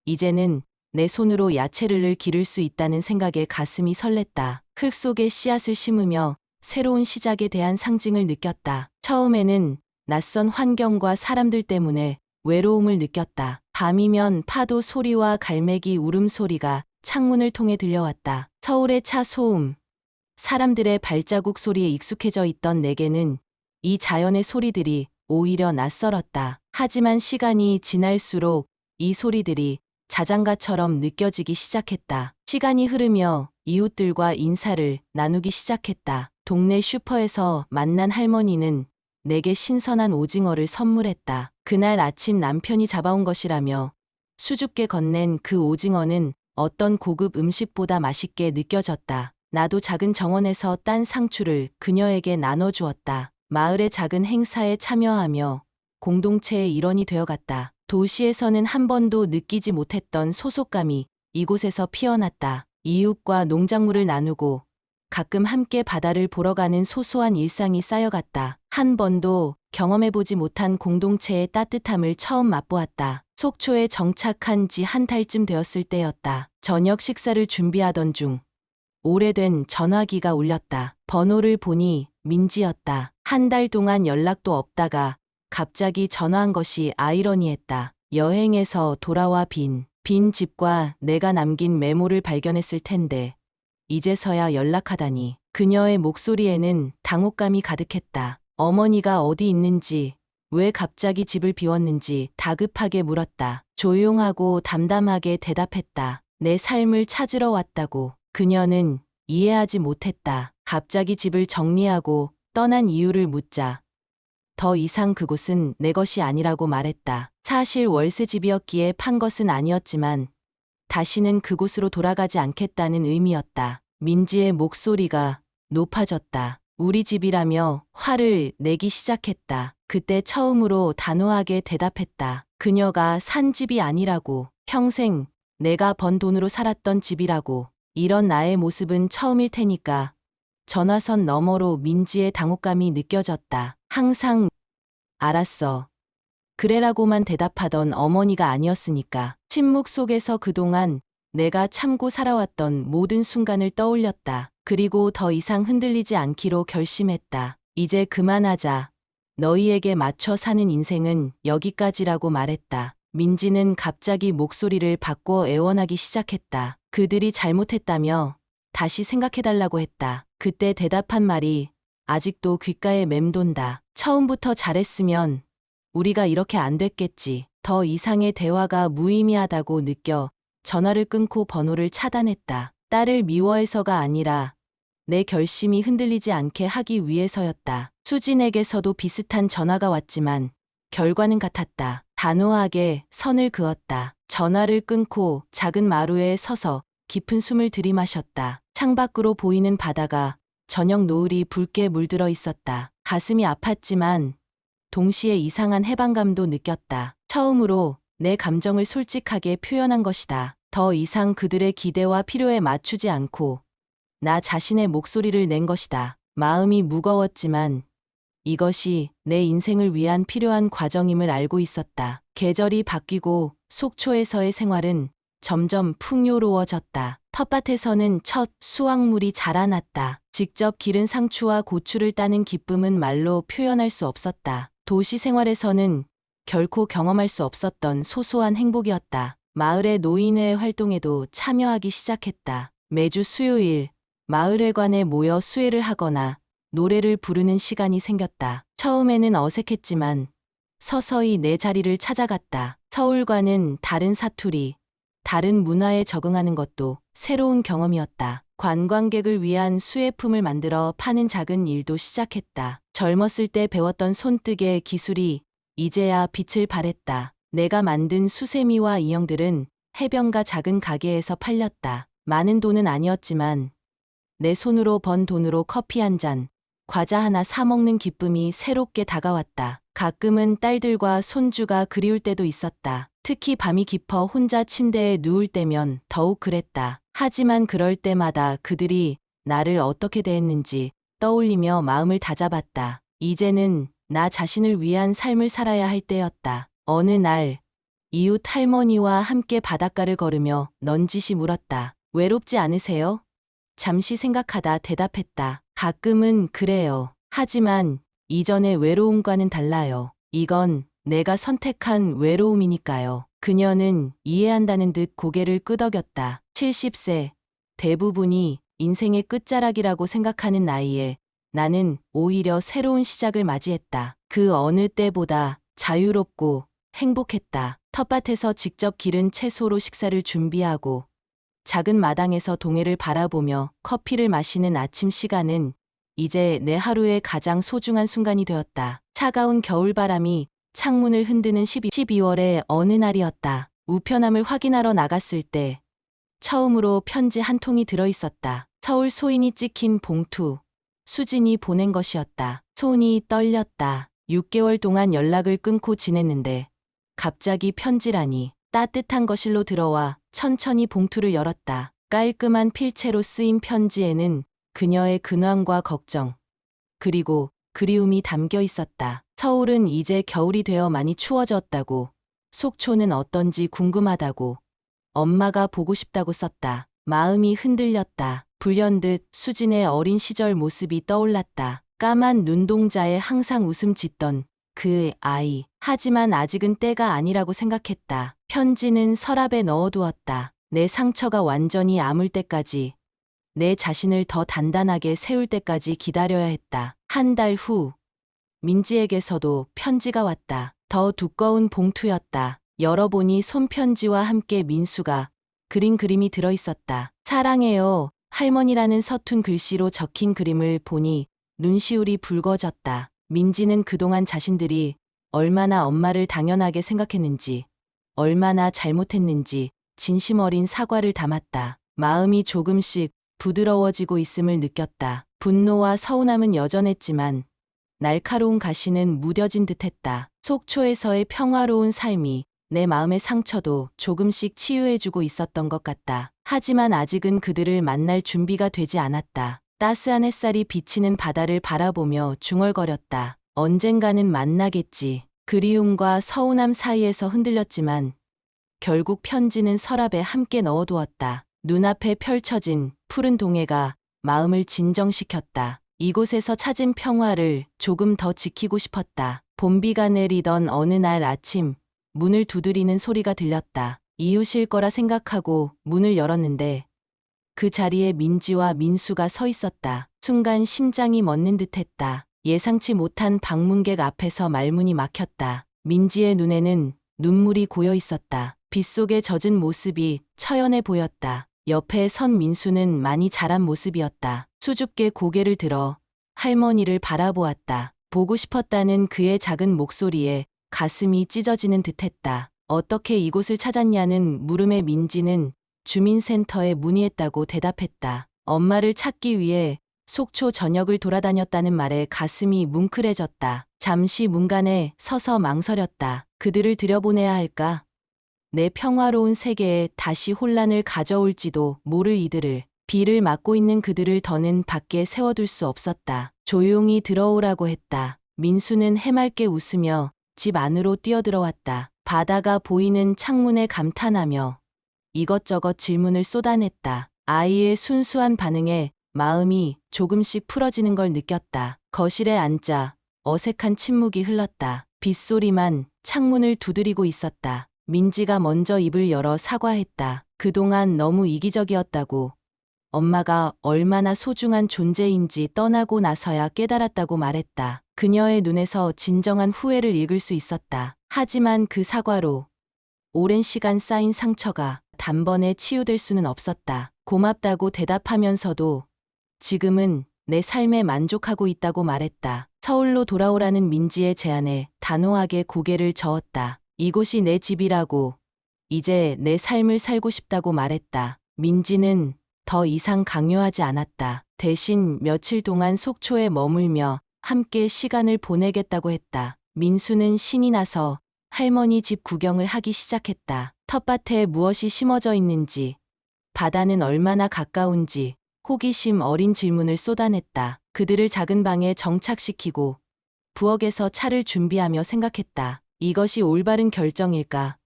이제는 내 손으로 야채를 기를 수 있다는 생각에 가슴이 설렜다. 흙 속에 씨앗을 심으며 새로운 시작에 대한 상징을 느꼈다. 처음에는 낯선 환경과 사람들 때문에 외로움을 느꼈다. 밤이면 파도 소리와 갈매기 울음소리가 창문을 통해 들려왔다. 서울의 차 소음, 사람들의 발자국 소리에 익숙해져 있던 내게는 이 자연의 소리들이 오히려 낯설었다. 하지만 시간이 지날수록 이 소리들이 자장가처럼 느껴지기 시작했다. 시간이 흐르며 이웃들과 인사를 나누기 시작했다. 동네 슈퍼에서 만난 할머니는 내게 신선한 오징어를 선물했다. 그날 아침 남편이 잡아온 것이라며 수줍게 건넨 그 오징어는 어떤 고급 음식보다 맛있게 느껴졌다. 나도 작은 정원에서 딴 상추를 그녀에게 나눠주었다. 마을의 작은 행사에 참여하며 공동체의 일원이 되어갔다. 도시에서는 한 번도 느끼지 못했던 소속감이 이곳에서 피어났다. 이웃과 농작물을 나누고 가끔 함께 바다를 보러 가는 소소한 일상이 쌓여갔다. 한 번도 경험해보지 못한 공동체의 따뜻함을 처음 맛보았다. 속초에 정착한 지 한 달쯤 되었을 때였다. 저녁 식사를 준비하던 중 오래된 전화기가 울렸다. 번호를 보니 민지였다. 한 달 동안 연락도 없다가 갑자기 전화한 것이 아이러니했다. 여행에서 돌아와 빈 집과 내가 남긴 메모를 발견했을 텐데 이제서야 연락하다니. 그녀의 목소리에는 당혹감이 가득했다. 어머니가 어디 있는지, 왜 갑자기 집을 비웠는지 다급하게 물었다. 조용하고 담담하게 대답했다. 내 삶을 찾으러 왔다고. 그녀는 이해하지 못했다. 갑자기 집을 정리하고 떠난 이유를 묻자 더 이상 그곳은 내 것이 아니라고 말했다. 사실 월세집이었기에 판 것은 아니었지만 다시는 그곳으로 돌아가지 않겠다는 의미였다. 민지의 목소리가 높아졌다. 우리 집이라며 화를 내기 시작했다. 그때 처음으로 단호하게 대답했다. 그녀가 산 집이 아니라고. 평생 내가 번 돈으로 살았던 집이라고. 이런 나의 모습은 처음일 테니까. 전화선 너머로 민지의 당혹감이 느껴졌다. 항상 알았어. 그래라고만 대답하던 어머니가 아니었으니까. 침묵 속에서 그동안 내가 참고 살아왔던 모든 순간을 떠올렸다. 그리고 더 이상 흔들리지 않기로 결심했다. 이제 그만하자. 너희에게 맞춰 사는 인생은 여기까지라고 말했다. 민지는 갑자기 목소리를 바꿔 애원하기 시작했다. 그들이 잘못했다며 다시 생각해달라고 했다. 그때 대답한 말이 아직도 귓가에 맴돈다. 처음부터 잘했으면 우리가 이렇게 안 됐겠지. 더 이상의 대화가 무의미하다고 느껴 전화를 끊고 번호를 차단했다. 딸을 미워해서가 아니라 내 결심이 흔들리지 않게 하기 위해서였다. 수진에게서도 비슷한 전화가 왔지만 결과는 같았다. 단호하게 선을 그었다. 전화를 끊고 작은 마루에 서서 깊은 숨을 들이마셨다. 창밖으로 보이는 바다가 저녁 노을이 붉게 물들어 있었다. 가슴이 아팠지만 동시에 이상한 해방감도 느꼈다. 처음으로 내 감정을 솔직하게 표현한 것이다. 더 이상 그들의 기대와 필요에 맞추지 않고 나 자신의 목소리를 낸 것이다. 마음이 무거웠지만 이것이 내 인생을 위한 필요한 과정임을 알고 있었다. 계절이 바뀌고 속초에서의 생활은 점점 풍요로워졌다. 텃밭에서는 첫 수확물이 자라났다. 직접 기른 상추와 고추를 따는 기쁨은 말로 표현할 수 없었다. 도시 생활에서는 결코 경험할 수 없었던 소소한 행복이었다. 마을의 노인회 활동에도 참여하기 시작했다. 매주 수요일 마을회관에 모여 수회를 하거나 노래를 부르는 시간이 생겼다. 처음에는 어색했지만 서서히 내 자리를 찾아갔다. 서울과는 다른 사투리, 다른 문화에 적응하는 것도 새로운 경험이었다. 관광객을 위한 수혜품을 만들어 파는 작은 일도 시작했다. 젊었을 때 배웠던 손뜨개 기술이 이제야 빛을 발했다. 내가 만든 수세미와 인형들은 해변가 작은 가게에서 팔렸다. 많은 돈은 아니었지만 내 손으로 번 돈으로 커피 한 잔, 과자 하나 사 먹는 기쁨이 새롭게 다가왔다. 가끔은 딸들과 손주가 그리울 때도 있었다. 특히 밤이 깊어 혼자 침대에 누울 때면 더욱 그랬다. 하지만 그럴 때마다 그들이 나를 어떻게 대했는지 떠올리며 마음을 다잡았다. 이제는 나 자신을 위한 삶을 살아야 할 때였다. 어느 날 이웃 할머니와 함께 바닷가를 걸으며 넌지시 물었다. 외롭지 않으세요? 잠시 생각하다 대답했다. 가끔은 그래요. 하지만 이전의 외로움과는 달라요. 이건 내가 선택한 외로움이니까요. 그녀는 이해한다는 듯 고개를 끄덕였다. 70세, 대부분이 인생의 끝자락이라고 생각하는 나이에 나는 오히려 새로운 시작을 맞이했다. 그 어느 때보다 자유롭고 행복했다. 텃밭에서 직접 기른 채소로 식사를 준비하고 작은 마당에서 동해를 바라보며 커피를 마시는 아침 시간은 이제 내 하루의 가장 소중한 순간이 되었다. 차가운 겨울바람이 창문을 흔드는 12월의 어느 날이었다. 우편함을 확인하러 나갔을 때 처음으로 편지 한 통이 들어있었다. 서울 소인이 찍힌 봉투. 수진이 보낸 것이었다. 손이 떨렸다. 6개월 동안 연락을 끊고 지냈는데 갑자기 편지라니. 따뜻한 거실로 들어와 천천히 봉투를 열었다. 깔끔한 필체로 쓰인 편지에는 그녀의 근황과 걱정, 그리고 그리움이 담겨 있었다. 서울은 이제 겨울이 되어 많이 추워졌다고, 속초는 어떤지 궁금하다고, 엄마가 보고 싶다고 썼다. 마음이 흔들렸다. 불현듯 수진의 어린 시절 모습이 떠올랐다. 까만 눈동자에 항상 웃음 짓던 그 아이. 하지만 아직은 때가 아니라고 생각했다. 편지는 서랍에 넣어두었다. 내 상처가 완전히 아물 때까지, 내 자신을 더 단단하게 세울 때까지 기다려야 했다. 한 달 후, 민지에게서도 편지가 왔다. 더 두꺼운 봉투였다. 열어보니 손편지와 함께 민수가 그린 그림이 들어있었다. 사랑해요, 할머니라는 서툰 글씨로 적힌 그림을 보니 눈시울이 붉어졌다. 민지는 그동안 자신들이 얼마나 엄마를 당연하게 생각했는지, 얼마나 잘못했는지 진심 어린 사과를 담았다. 마음이 조금씩 부드러워지고 있음을 느꼈다. 분노와 서운함은 여전했지만 날카로운 가시는 무뎌진 듯했다. 속초에서의 평화로운 삶이 내 마음의 상처도 조금씩 치유해주고 있었던 것 같다. 하지만 아직은 그들을 만날 준비가 되지 않았다. 따스한 햇살이 비치는 바다를 바라보며 중얼거렸다. 언젠가는 만나겠지. 그리움과 서운함 사이에서 흔들렸지만 결국 편지는 서랍에 함께 넣어두었다. 눈앞에 펼쳐진 푸른 동해가 마음을 진정시켰다. 이곳에서 찾은 평화를 조금 더 지키고 싶었다. 봄비가 내리던 어느 날 아침, 문을 두드리는 소리가 들렸다. 이웃일 거라 생각하고 문을 열었는데 그 자리에 민지와 민수가 서 있었다. 순간 심장이 멎는 듯했다. 예상치 못한 방문객 앞에서 말문이 막혔다. 민지의 눈에는 눈물이 고여 있었다. 빗속에 젖은 모습이 처연해 보였다. 옆에 선 민수는 많이 자란 모습이었다. 수줍게 고개를 들어 할머니를 바라보았다. 보고 싶었다는 그의 작은 목소리에 가슴이 찢어지는 듯했다. 어떻게 이곳을 찾았냐는 물음에 민지는 주민센터에 문의했다고 대답했다. 엄마를 찾기 위해 속초 전역을 돌아다녔다는 말에 가슴이 뭉클해졌다. 잠시 문간에 서서 망설였다. 그들을 들여보내야 할까? 내 평화로운 세계에 다시 혼란을 가져올지도 모를 이들을, 비를 맞고 있는 그들을 더는 밖에 세워둘 수 없었다. 조용히 들어오라고 했다. 민수는 해맑게 웃으며 집 안으로 뛰어들어왔다. 바다가 보이는 창문에 감탄하며 이것저것 질문을 쏟아냈다. 아이의 순수한 반응에 마음이 조금씩 풀어지는 걸 느꼈다. 거실에 앉자 어색한 침묵이 흘렀다. 빗소리만 창문을 두드리고 있었다. 민지가 먼저 입을 열어 사과했다. 그동안 너무 이기적이었다고, 엄마가 얼마나 소중한 존재인지 떠나고 나서야 깨달았다고 말했다. 그녀의 눈에서 진정한 후회를 읽을 수 있었다. 하지만 그 사과로 오랜 시간 쌓인 상처가 단번에 치유될 수는 없었다. 고맙다고 대답하면서도 지금은 내 삶에 만족하고 있다고 말했다. 서울로 돌아오라는 민지의 제안에 단호하게 고개를 저었다. 이곳이 내 집이라고, 이제 내 삶을 살고 싶다고 말했다. 민지는 더 이상 강요하지 않았다. 대신 며칠 동안 속초에 머물며 함께 시간을 보내겠다고 했다. 민수는 신이 나서 할머니 집 구경을 하기 시작했다. 텃밭에 무엇이 심어져 있는지, 바다는 얼마나 가까운지, 호기심 어린 질문을 쏟아냈다. 그들을 작은 방에 정착시키고 부엌에서 차를 준비하며 생각했다. 이것이 올바른 결정일까?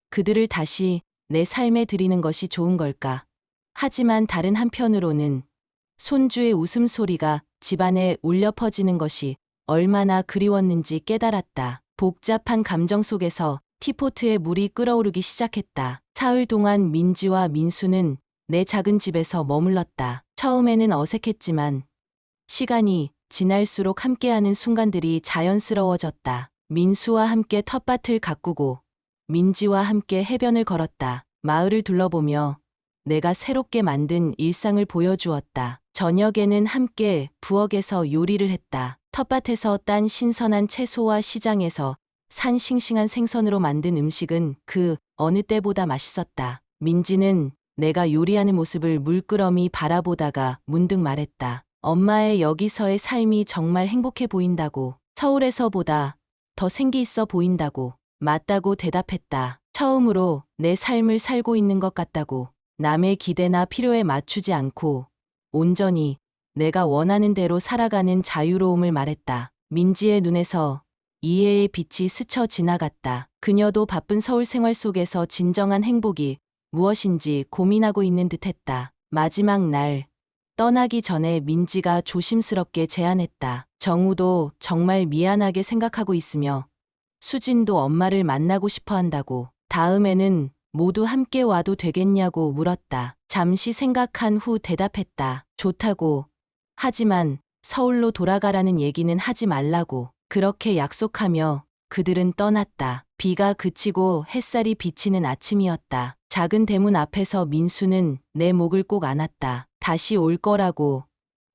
그들을 다시 내 삶에 들이는 것이 좋은 걸까? 하지만 다른 한편으로는 손주의 웃음소리가 집안에 울려 퍼지는 것이 얼마나 그리웠는지 깨달았다. 복잡한 감정 속에서 티포트에 물이 끓어오르기 시작했다. 사흘 동안 민지와 민수는 내 작은 집에서 머물렀다. 처음에는 어색했지만 시간이 지날수록 함께하는 순간들이 자연스러워졌다. 민수와 함께 텃밭을 가꾸고 민지와 함께 해변을 걸었다. 마을을 둘러보며 내가 새롭게 만든 일상을 보여주었다. 저녁에는 함께 부엌에서 요리를 했다. 텃밭에서 딴 신선한 채소와 시장에서 산 싱싱한 생선으로 만든 음식은 그 어느 때보다 맛있었다. 민지는 내가 요리하는 모습을 물끄러미 바라보다가 문득 말했다. 엄마의 여기서의 삶이 정말 행복해 보인다고, 서울에서보다 더 생기 있어 보인다고. 맞다고 대답했다. 처음으로 내 삶을 살고 있는 것 같다고. 남의 기대나 필요에 맞추지 않고 온전히 내가 원하는 대로 살아가는 자유로움을 말했다. 민지의 눈에서 이해의 빛이 스쳐 지나갔다. 그녀도 바쁜 서울 생활 속에서 진정한 행복이 무엇인지 고민하고 있는 듯했다. 마지막 날, 떠나기 전에 민지가 조심스럽게 제안했다. 정우도 정말 미안하게 생각하고 있으며 수진도 엄마를 만나고 싶어 한다고. 다음에는 모두 함께 와도 되겠냐고 물었다. 잠시 생각한 후 대답했다. 좋다고. 하지만 서울로 돌아가라는 얘기는 하지 말라고. 그렇게 약속하며 그들은 떠났다. 비가 그치고 햇살이 비치는 아침이었다. 작은 대문 앞에서 민수는 내 목을 꼭 안았다. 다시 올 거라고,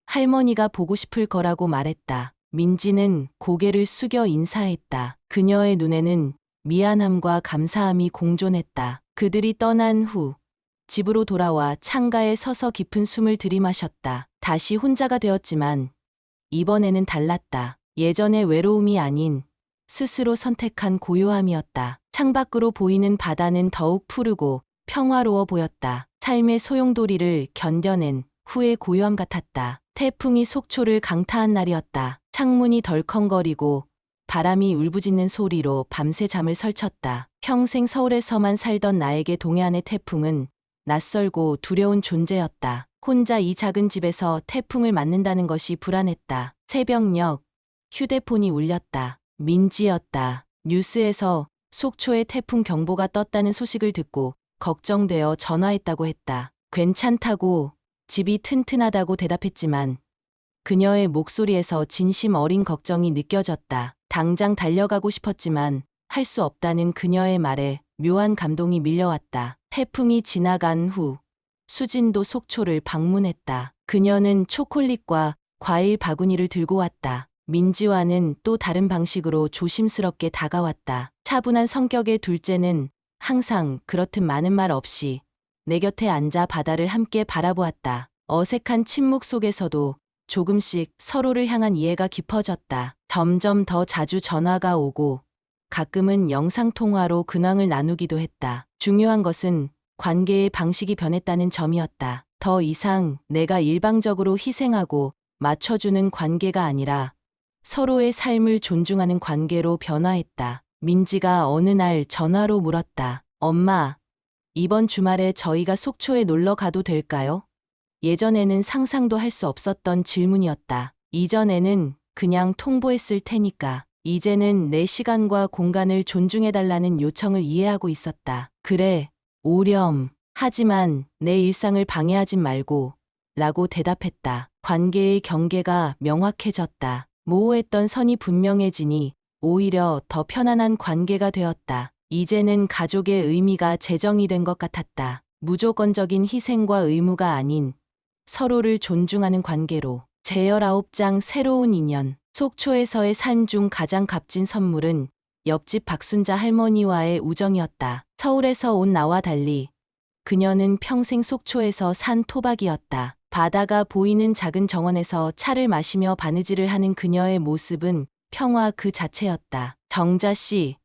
할머니가 보고 싶을 거라고 말했다. 민지는 고개를 숙여 인사했다. 그녀의 눈에는 미안함과 감사함이 공존했다. 그들이 떠난 후 집으로 돌아와 창가에 서서 깊은 숨을 들이마셨다. 다시 혼자가 되었지만 이번에는 달랐다. 예전의 외로움이 아닌 스스로 선택한 고요함이었다. 창밖으로 보이는 바다는 더욱 푸르고 평화로워 보였다. 삶의 소용돌이를 견뎌낸 후의 고요함 같았다. 태풍이 속초를 강타한 날이었다. 창문이 덜컹거리고 바람이 울부짖는 소리로 밤새 잠을 설쳤다. 평생 서울에서만 살던 나에게 동해안의 태풍은 낯설고 두려운 존재였다. 혼자 이 작은 집에서 태풍을 맞는다는 것이 불안했다. 새벽녘 휴대폰이 울렸다. 민지였다. 뉴스에서 속초에 태풍 경보가 떴다는 소식을 듣고 걱정되어 전화했다고 했다. 괜찮다고, 집이 튼튼하다고 대답했지만 그녀의 목소리에서 진심 어린 걱정이 느껴졌다. 당장 달려가고 싶었지만 할 수 없다는 그녀의 말에 묘한 감동이 밀려왔다. 태풍이 지나간 후 수진도 속초를 방문했다. 그녀는 초콜릿과 과일 바구니를 들고 왔다. 민지와는 또 다른 방식으로 조심스럽게 다가왔다. 차분한 성격의 둘째는 항상 그렇듯 많은 말 없이 내 곁에 앉아 바다를 함께 바라보았다. 어색한 침묵 속에서도 조금씩 서로를 향한 이해가 깊어졌다. 점점 더 자주 전화가 오고 가끔은 영상통화로 근황을 나누기도 했다. 중요한 것은 관계의 방식이 변했다는 점이었다. 더 이상 내가 일방적으로 희생하고 맞춰주는 관계가 아니라 서로의 삶을 존중하는 관계로 변화했다. 민지가 어느 날 전화로 물었다. 엄마, 이번 주말에 저희가 속초에 놀러 가도 될까요? 예전에는 상상도 할 수 없었던 질문이었다. 이전에는 그냥 통보했을 테니까. 이제는 내 시간과 공간을 존중해달라는 요청을 이해하고 있었다. 그래, 오렴. 하지만 내 일상을 방해하진 말고 라고 대답했다. 관계의 경계가 명확해졌다. 모호했던 선이 분명해지니 오히려 더 편안한 관계가 되었다. 이제는 가족의 의미가 제정이 된 것 같았다. 무조건적인 희생과 의무가 아닌 서로를 존중하는 관계로. 제19장 새로운 인연. 속초에서의 삶 중 가장 값진 선물은 옆집 박순자 할머니와의 우정이었다. 서울에서 온 나와 달리 그녀는 평생 속초에서 산 토박이었다. 바다가 보이는 작은 정원에서 차를 마시며 바느질을 하는 그녀의 모습은 평화 그 자체였다. 정자 씨,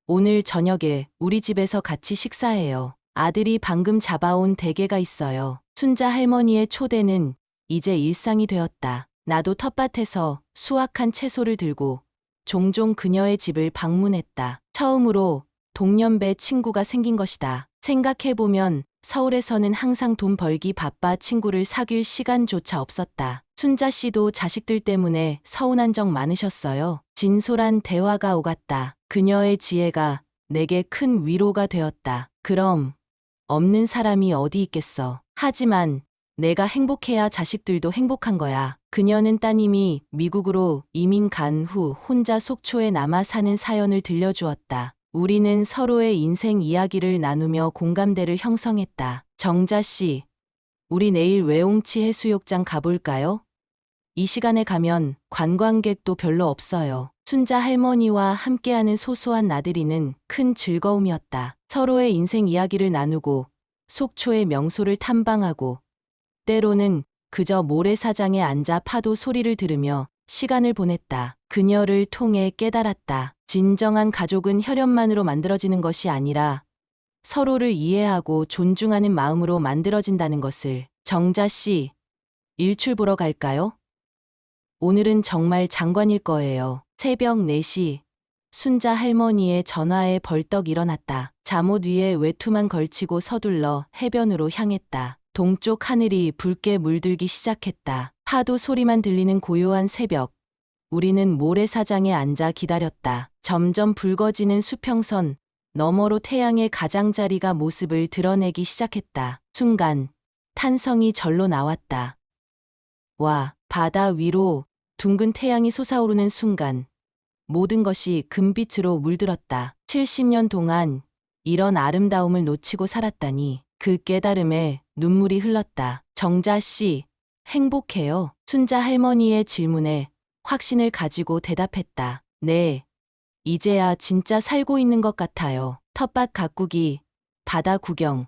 오늘 저녁에 우리 집에서 같이 식사해요. 아들이 방금 잡아온 대게가 있어요. 순자 할머니의 초대는 이제 일상이 되었다. 나도 텃밭에서 수확한 채소를 들고 종종 그녀의 집을 방문했다. 처음으로 동년배 친구가 생긴 것이다. 생각해보면 서울에서는 항상 돈 벌기 바빠 친구를 사귈 시간조차 없었다. 순자 씨도 자식들 때문에 서운한 적 많으셨어요. 진솔한 대화가 오갔다. 그녀의 지혜가 내게 큰 위로가 되었다. 그럼 없는 사람이 어디 있겠어. 하지만 내가 행복해야 자식들도 행복한 거야. 그녀는 따님이 미국으로 이민 간 후 혼자 속초에 남아 사는 사연을 들려주었다. 우리는 서로의 인생 이야기를 나누며 공감대를 형성했다. 정자 씨, 우리 내일 외홍치 해수욕장 가볼까요? 이 시간에 가면 관광객도 별로 없어요. 순자 할머니와 함께하는 소소한 나들이는 큰 즐거움이었다. 서로의 인생 이야기를 나누고 속초의 명소를 탐방하고 때로는 그저 모래사장에 앉아 파도 소리를 들으며 시간을 보냈다. 그녀를 통해 깨달았다. 진정한 가족은 혈연만으로 만들어지는 것이 아니라 서로를 이해하고 존중하는 마음으로 만들어진다는 것을. 정자 씨, 일출 보러 갈까요? 오늘은 정말 장관일 거예요. 새벽 4시, 순자 할머니의 전화에 벌떡 일어났다. 잠옷 위에 외투만 걸치고 서둘러 해변으로 향했다. 동쪽 하늘이 붉게 물들기 시작했다. 파도 소리만 들리는 고요한 새벽. 우리는 모래사장에 앉아 기다렸다. 점점 붉어지는 수평선 너머로 태양의 가장자리가 모습을 드러내기 시작했다. 순간 탄성이 절로 나왔다. 와, 바다 위로 둥근 태양이 솟아오르는 순간 모든 것이 금빛으로 물들었다. 70년 동안 이런 아름다움을 놓치고 살았다니. 그 깨달음에 눈물이 흘렀다. 정자 씨, 행복해요? 순자 할머니의 질문에 확신을 가지고 대답했다. 네, 이제야 진짜 살고 있는 것 같아요. 텃밭 가꾸기, 바다 구경,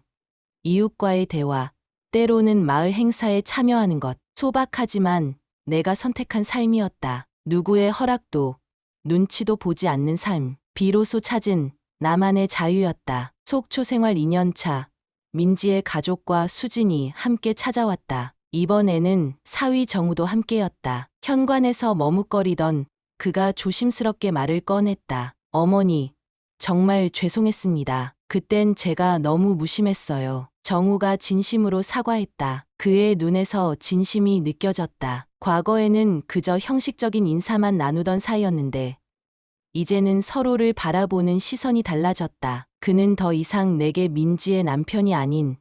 이웃과의 대화, 때로는 마을 행사에 참여하는 것, 소박하지만 내가 선택한 삶이었다. 누구의 허락도, 눈치도 보지 않는 삶. 비로소 찾은 나만의 자유였다. 속초 생활 2년차, 민지의 가족과 수진이 함께 찾아왔다. 이번에는 사위 정우도 함께였다. 현관에서 머뭇거리던 그가 조심스럽게 말을 꺼냈다. 어머니, 정말 죄송했습니다. 그땐 제가 너무 무심했어요. 정우가 진심으로 사과했다. 그의 눈에서 진심이 느껴졌다. 과거에는 그저 형식적인 인사만 나누던 사이였는데 이제는 서로를 바라보는 시선이 달라졌다. 그는 더 이상 내게 민지의 남편이 아닌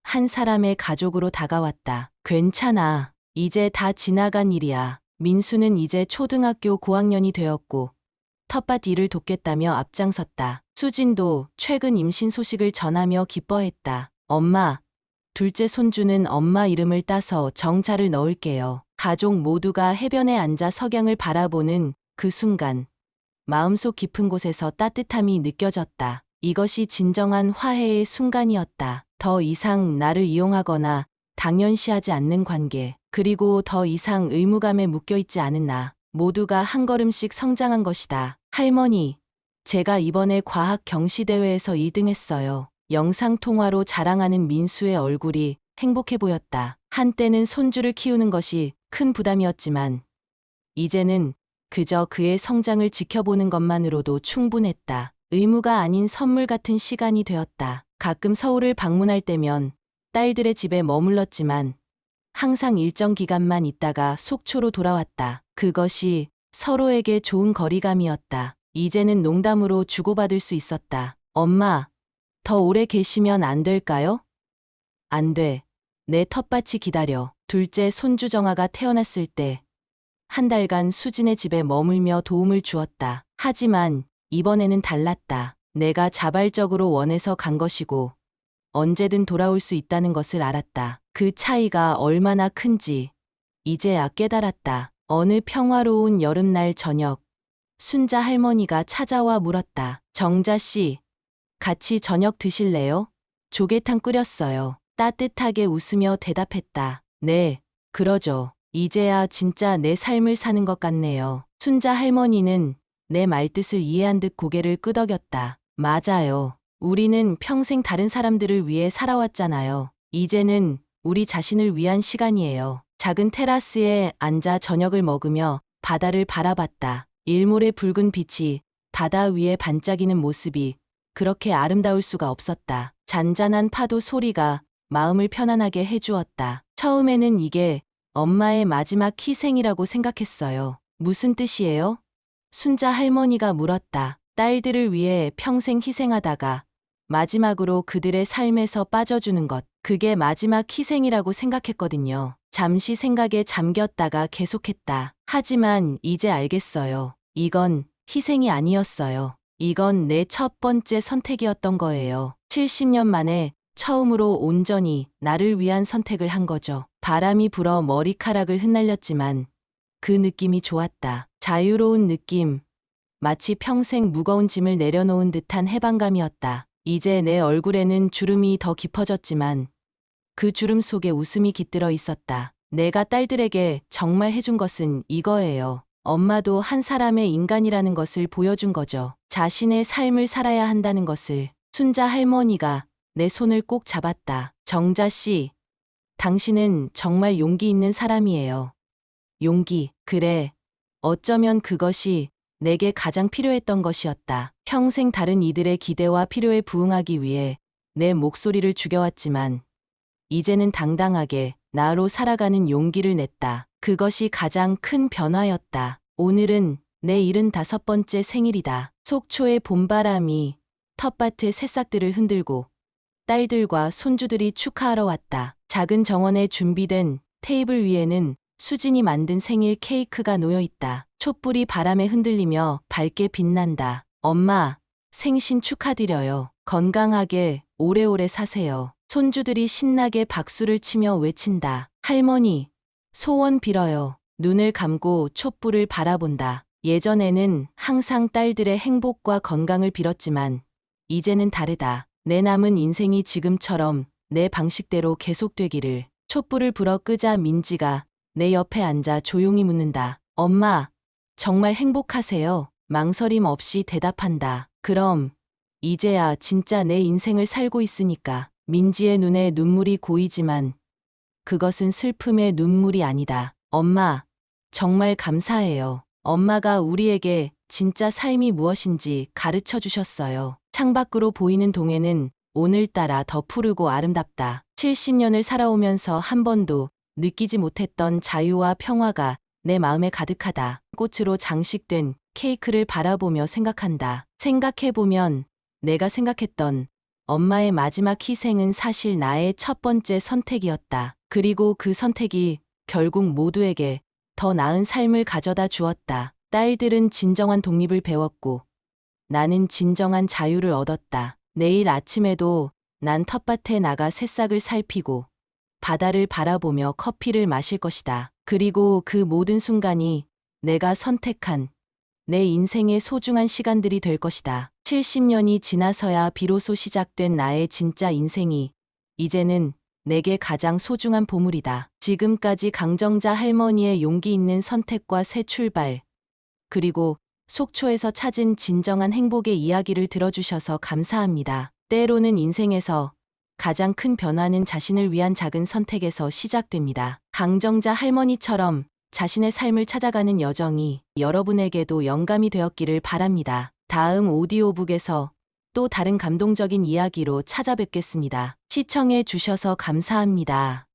한 사람의 가족으로 다가왔다. 괜찮아. 이제 다 지나간 일이야. 민수는 이제 초등학교 고학년이 되었고 텃밭 일을 돕겠다며 앞장섰다. 수진도 최근 임신 소식을 전하며 기뻐했다. 엄마, 둘째 손주는 엄마 이름을 따서 정자를 넣을게요. 가족 모두가 해변에 앉아 석양을 바라보는 그 순간 마음속 깊은 곳에서 따뜻함이 느껴졌다. 이것이 진정한 화해의 순간이었다. 더 이상 나를 이용하거나 당연시하지 않는 관계, 그리고 더 이상 의무감에 묶여있지 않은 나. 모두가 한 걸음씩 성장한 것이다. 할머니, 제가 이번에 과학 경시대회에서 2등 했어요. 영상통화로 자랑하는 민수의 얼굴이 행복해 보였다. 한때는 손주를 키우는 것이 큰 부담이었지만 이제는 그저 그의 성장을 지켜보는 것만으로도 충분했다. 의무가 아닌 선물 같은 시간이 되었다. 가끔 서울을 방문할 때면 딸들의 집에 머물렀지만 항상 일정 기간만 있다가 속초로 돌아왔다. 그것이 서로에게 좋은 거리감이었다. 이제는 농담으로 주고받을 수 있었다. 엄마, 더 오래 계시면 안 될까요? 안 돼. 내 텃밭이 기다려. 둘째 손주 정아가 태어났을 때 한 달간 수진의 집에 머물며 도움을 주었다. 하지만 이번에는 달랐다. 내가 자발적으로 원해서 간 것이고 언제든 돌아올 수 있다는 것을 알았다. 그 차이가 얼마나 큰지 이제야 깨달았다. 어느 평화로운 여름날 저녁, 순자 할머니가 찾아와 물었다. 정자 씨, 같이 저녁 드실래요? 조개탕 끓였어요. 따뜻하게 웃으며 대답했다. 네, 그러죠. 이제야 진짜 내 삶을 사는 것 같네요. 순자 할머니는 내 말뜻을 이해한 듯 고개를 끄덕였다. 맞아요. 우리는 평생 다른 사람들을 위해 살아왔잖아요. 이제는 우리 자신을 위한 시간이에요. 작은 테라스에 앉아 저녁을 먹으며 바다를 바라봤다. 일몰의 붉은 빛이 바다 위에 반짝이는 모습이 그렇게 아름다울 수가 없었다. 잔잔한 파도 소리가 마음을 편안하게 해주었다. 처음에는 이게 엄마의 마지막 희생이라고 생각했어요. 무슨 뜻이에요? 순자 할머니가 물었다. 딸들을 위해 평생 희생하다가 마지막으로 그들의 삶에서 빠져주는 것, 그게 마지막 희생이라고 생각했거든요. 잠시 생각에 잠겼다가 계속했다. 하지만 이제 알겠어요. 이건 희생이 아니었어요. 이건 내 첫 번째 선택이었던 거예요. 70년 만에 처음으로 온전히 나를 위한 선택을 한 거죠. 바람이 불어 머리카락을 흩날렸지만 그 느낌이 좋았다. 자유로운 느낌. 마치 평생 무거운 짐을 내려놓은 듯한 해방감이었다. 이제 내 얼굴에는 주름이 더 깊어졌지만 그 주름 속에 웃음이 깃들어 있었다. 내가 딸들에게 정말 해준 것은 이거예요. 엄마도 한 사람의 인간이라는 것을 보여준 거죠. 자신의 삶을 살아야 한다는 것을. 순자 할머니가 내 손을 꼭 잡았다. 정자 씨, 당신은 정말 용기 있는 사람이에요. 용기, 그래. 어쩌면 그것이 내게 가장 필요했던 것이었다. 평생 다른 이들의 기대와 필요에 부응하기 위해 내 목소리를 죽여왔지만 이제는 당당하게 나로 살아가는 용기를 냈다. 그것이 가장 큰 변화였다. 오늘은 내 75번째 생일이다. 속초의 봄바람이 텃밭의 새싹들을 흔들고 딸들과 손주들이 축하하러 왔다. 작은 정원에 준비된 테이블 위에는 수진이 만든 생일 케이크가 놓여 있다. 촛불이 바람에 흔들리며 밝게 빛난다. 엄마, 생신 축하드려요. 건강하게 오래오래 사세요. 손주들이 신나게 박수를 치며 외친다. 할머니, 소원 빌어요. 눈을 감고 촛불을 바라본다. 예전에는 항상 딸들의 행복과 건강을 빌었지만 이제는 다르다. 내 남은 인생이 지금처럼 내 방식대로 계속되기를. 촛불을 불어 끄자 민지가 내 옆에 앉아 조용히 묻는다. 엄마, 정말 행복하세요? 망설임 없이 대답한다. 그럼, 이제야 진짜 내 인생을 살고 있으니까. 민지의 눈에 눈물이 고이지만 그것은 슬픔의 눈물이 아니다. 엄마, 정말 감사해요. 엄마가 우리에게 진짜 삶이 무엇인지 가르쳐 주셨어요. 창밖으로 보이는 동해는 오늘따라 더 푸르고 아름답다. 70년을 살아오면서 한 번도 느끼지 못했던 자유와 평화가 내 마음에 가득하다. 꽃으로 장식된 케이크를 바라보며 생각한다. 생각해보면 내가 생각했던 엄마의 마지막 희생은 사실 나의 첫 번째 선택이었다. 그리고 그 선택이 결국 모두에게 더 나은 삶을 가져다 주었다. 딸들은 진정한 독립을 배웠고 나는 진정한 자유를 얻었다. 내일 아침에도 난 텃밭에 나가 새싹을 살피고 바다를 바라보며 커피를 마실 것이다. 그리고 그 모든 순간이 내가 선택한 내 인생의 소중한 시간들이 될 것이다. 70년이 지나서야 비로소 시작된 나의 진짜 인생이 이제는 내게 가장 소중한 보물이다. 지금까지 강정자 할머니의 용기 있는 선택과 새 출발, 그리고 속초에서 찾은 진정한 행복의 이야기를 들어주셔서 감사합니다. 때로는 인생에서 가장 큰 변화는 자신을 위한 작은 선택에서 시작됩니다. 강정자 할머니처럼 자신의 삶을 찾아가는 여정이 여러분에게도 영감이 되었기를 바랍니다. 다음 오디오북에서 또 다른 감동적인 이야기로 찾아뵙겠습니다. 시청해 주셔서 감사합니다.